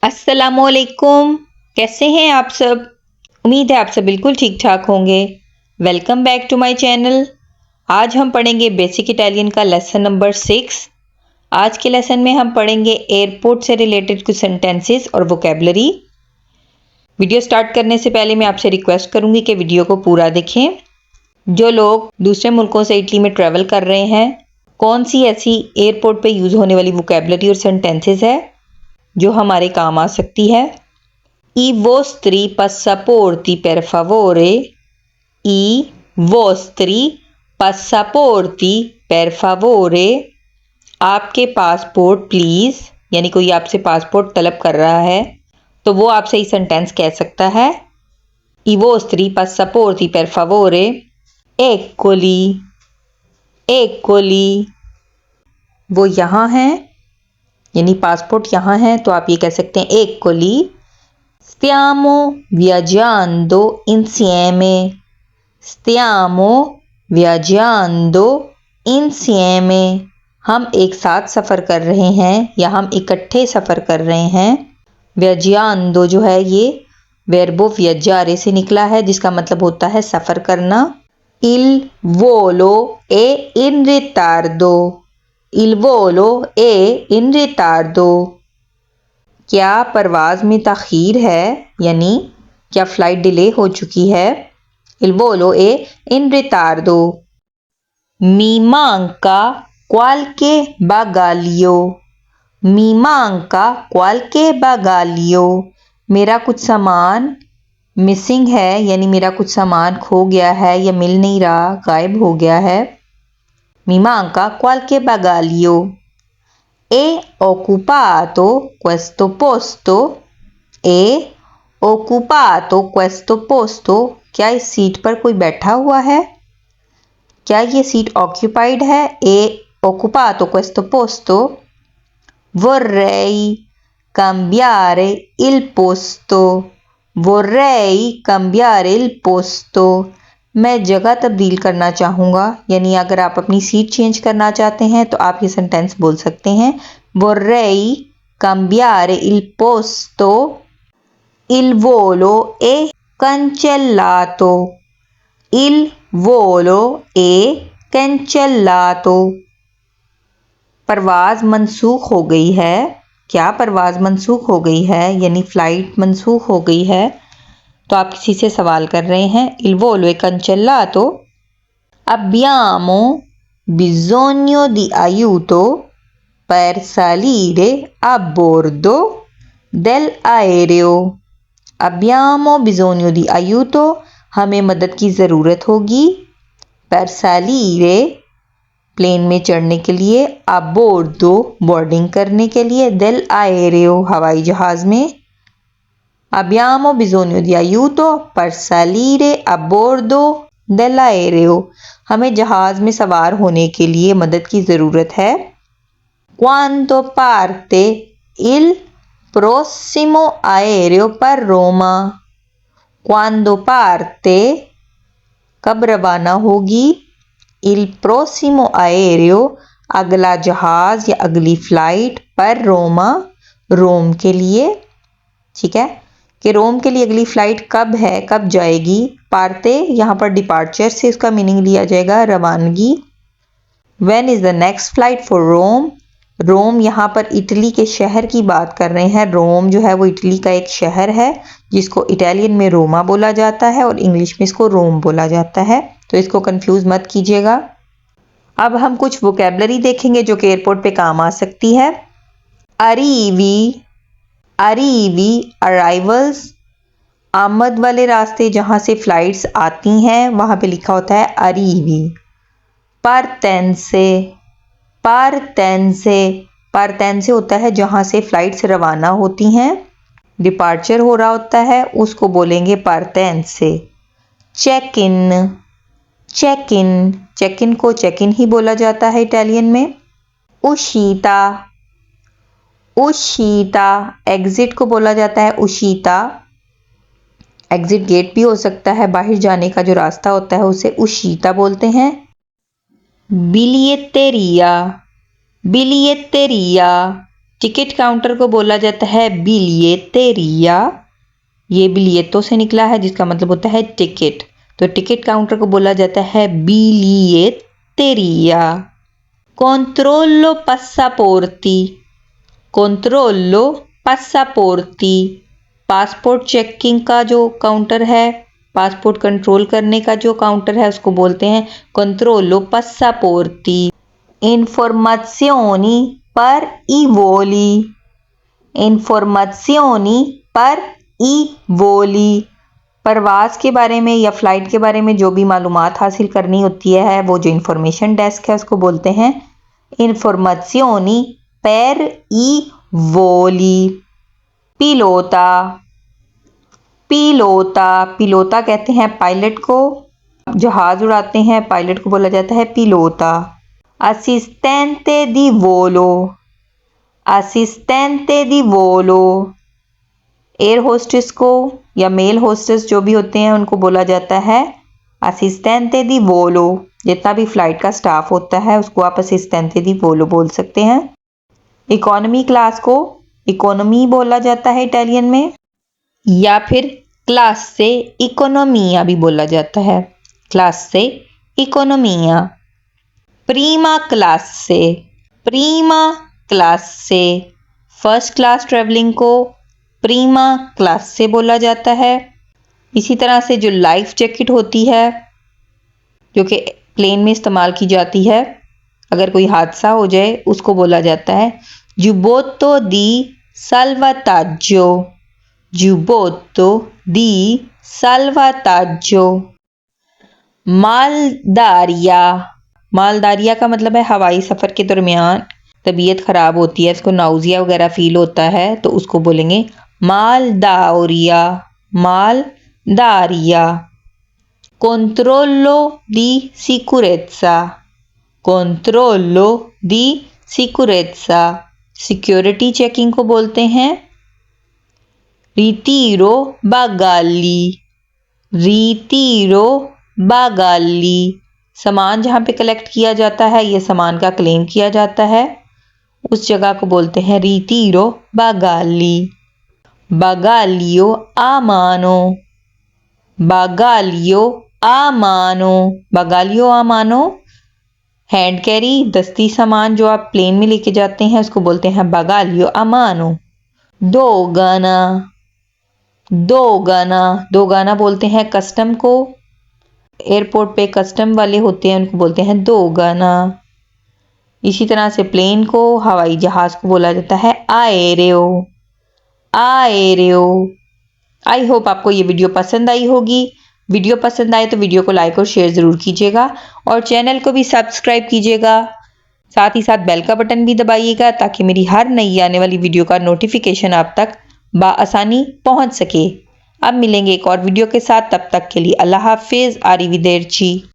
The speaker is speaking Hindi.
अस्सलामुअलैकुम। कैसे हैं आप सब? उम्मीद है आप सब बिल्कुल ठीक ठाक होंगे। Welcome back to my channel. आज हम पढ़ेंगे बेसिक इटालियन का लेसन नंबर 6। आज के लेसन में हम पढ़ेंगे एयरपोर्ट से रिलेटेड कुछ सेंटेंसेस और वोकेबलरी। वीडियो स्टार्ट करने से पहले मैं आपसे रिक्वेस्ट करूंगी कि वीडियो को पूरा देखें। जो लोग दूसरे मुल्कों से इटली में ट्रैवल कर रहे हैं, कौन सी ऐसी एयरपोर्ट पे यूज़ होने वाली वोकेबलरी और सेंटेंसेस है जो हमारे काम आ सकती है। I vostri passaporti per favore। I vostri passaporti per favore। आपके पासपोर्ट प्लीज़, यानी कोई आपसे पासपोर्ट तलब कर रहा है तो वो आपसे ये सेंटेंस कह सकता है I vostri passaporti per favore। Eccoli, eccoli। वो यहाँ हैं, यानी पासपोर्ट यहाँ है तो आप ये कह सकते हैं eccoli। Stiamo viaggiando insieme। Stiamo viaggiando insieme। हम एक साथ सफ़र कर रहे हैं या हम इकट्ठे सफ़र कर रहे हैं। viaggiando जो है ये verbo viaggiare से निकला है, जिसका मतलब होता है सफ़र करना। Il volo è in ritardo। Il volo è in ritardo। क्या परवाज़ में ताख़ीर है, यानी क्या फ़्लाइट डिले हो चुकी है। Il volo è in ritardo। Mi manca qualche bagaglio। Mi manca qualche bagaglio। मेरा कुछ सामान मिसिंग है, यानी मेरा कुछ सामान खो गया है या मिल नहीं रहा, गायब हो गया है। Mi manca qualche bagaglio। È occupato questo posto। È occupato questo posto। क्या इस सीट पर कोई बैठा हुआ है? क्या ये सीट ऑक्यूपाइड है? È occupato questo posto। Vorrei cambiare il posto। Vorrei cambiare il posto। मैं जगह तब्दील करना चाहूँगा, यानी अगर आप अपनी सीट चेंज करना चाहते हैं तो आप ये सेंटेंस बोल सकते हैं Vorrei cambiare il posto। Il volo è cancellato। Il volo è cancellato। परवाज़ मनसूख हो गई है। क्या परवाज़ मनसूख हो गई है, यानी फ़्लाइट मनसूख हो गई है तो आप किसी से सवाल कर रहे हैं। Il volo è cancellato। Abbiamo bisogno di aiuto per salire a bordo dell'aereo। Abbiamo bisogno di aiuto। हमें मदद की ज़रूरत होगी। Per salire प्लेन में चढ़ने के लिए, a bordo बोर्डिंग करने के लिए, dell'aereo हवाई जहाज़ में। Abbiamo bisogno di aiuto per salire a bordo dell'aereo। हमें जहाज़ में सवार होने के लिए मदद की ज़रूरत है। Quando parte il prossimo aereo per Roma। Quando parte कब रवाना होगी। Il prossimo aereo अगला जहाज़ या अगली फ़्लाइट पर रोमा रोम के लिए। ठीक है कि रोम के लिए अगली फ़्लाइट कब है, कब जाएगी। पार्ते यहाँ पर डिपार्चर से उसका मीनिंग लिया जाएगा रवानगी। When is the next flight for Rome। रोम यहाँ पर इटली के शहर की बात कर रहे हैं। रोम जो है वो इटली का एक शहर है जिसको इटालियन में रोमा बोला जाता है और इंग्लिश में इसको रोम बोला जाता है, तो इसको कंफ्यूज मत कीजिएगा। अब हम कुछ वोकेबलरी देखेंगे जो कि एयरपोर्ट पे काम आ सकती है। अरीवी, अरीवी अराइवल्स, आमद वाले रास्ते जहाँ से फ़्लाइट्स आती हैं वहाँ पे लिखा होता है अरीवी। पार्टेंसे, पार्टेंसे, पार्टेंसे होता है जहाँ से फ़्लाइट्स रवाना होती हैं, डिपार्चर हो रहा होता है, उसको बोलेंगे पार्टेंसे। Check in, check in, check in को चेक इन ही बोला जाता है इटालियन में। उशीता, उशीता एग्ज़िट को बोला जाता है उशीता। एग्ज़िट गेट भी हो सकता है, बाहर जाने का जो रास्ता होता है उसे उशीता बोलते हैं। बिलियेटेरिया, बिलियेटेरिया टिकट काउंटर को बोला जाता है बिलिएटेरिया। ये बिलिएटो से निकला है जिसका मतलब होता है टिकट, तो टिकट काउंटर को बोला जाता है बिलिएटेरिया। controllo passaporti, controllo passaporti, passport checking का जो काउंटर है, पासपोर्ट कंट्रोल करने का जो काउंटर है उसको बोलते हैं controllo passaporti। informazioni per i voli, informazioni per i voli, प्रवास के बारे में या फ्लाइट के बारे में जो भी मालूमात हासिल करनी होती है, वो जो इंफॉर्मेशन डेस्क है उसको बोलते हैं informazioni per i voli। पिलोता, पिलोता, पिलोता कहते हैं पायलट को, जहाज उड़ाते हैं पायलट को बोला जाता है पिलोता। assistente di volo, assistente di volo, air hostess को या मेल होस्टेस जो भी होते हैं उनको बोला जाता है assistente di volo। जितना भी फ्लाइट का स्टाफ होता है उसको आप assistente di volo बोल सकते हैं। इकोनॉमी क्लास को इकोनॉमी बोला जाता है इटालियन में, या फिर क्लास से इकोनोमिया भी बोला जाता है, क्लास से इकोनोमिया। प्रीमा क्लास से, प्रीमा क्लास से, फर्स्ट क्लास ट्रेवलिंग को प्रीमा क्लास से बोला जाता है। इसी तरह से जो लाइफ जैकेट होती है जो कि प्लेन में इस्तेमाल की जाती है अगर कोई हादसा हो जाए, उसको बोला जाता है जुबोत्तो दी साल्वाताज्जो, जुबोत्तो दी साल्वाताज्जो। मालदारिया, मालदारिया का मतलब है हवाई सफ़र के दरमियान तबीयत ख़राब होती है, इसको नाउजिया वगैरह फील होता है तो उसको बोलेंगे मालदारिया, मालदारिया। controllo di sicurezza, controllo di sicurezza, security checking को बोलते हैं ritiro bagagli, ritiro bagagli, सामान जहाँ पे कलेक्ट किया जाता है ये सामान का क्लेम किया जाता है उस जगह को बोलते हैं ritiro bagagli। bagaglio a mano, bagaglio a mano, bagaglio a mano hand carry दस्ती सामान जो आप प्लेन में लेके जाते हैं उसको बोलते हैं bagaglio a mano। दोगाना, दोगाना, दोगाना बोलते हैं कस्टम को, एयरपोर्ट पे कस्टम वाले होते हैं उनको बोलते हैं दोगाना। इसी तरह से प्लेन को, हवाई जहाज को बोला जाता है आएरेओ, आएरेओ। आई होप आपको ये वीडियो पसंद आई होगी। वीडियो पसंद आए तो वीडियो को लाइक और शेयर ज़रूर कीजिएगा और चैनल को भी सब्सक्राइब कीजिएगा। साथ ही साथ बेल का बटन भी दबाइएगा ताकि मेरी हर नई आने वाली वीडियो का नोटिफिकेशन आप तक बआसानी पहुंच सके। अब मिलेंगे एक और वीडियो के साथ, तब तक के लिए अल्लाह हाफिज़। आरिविदेरची।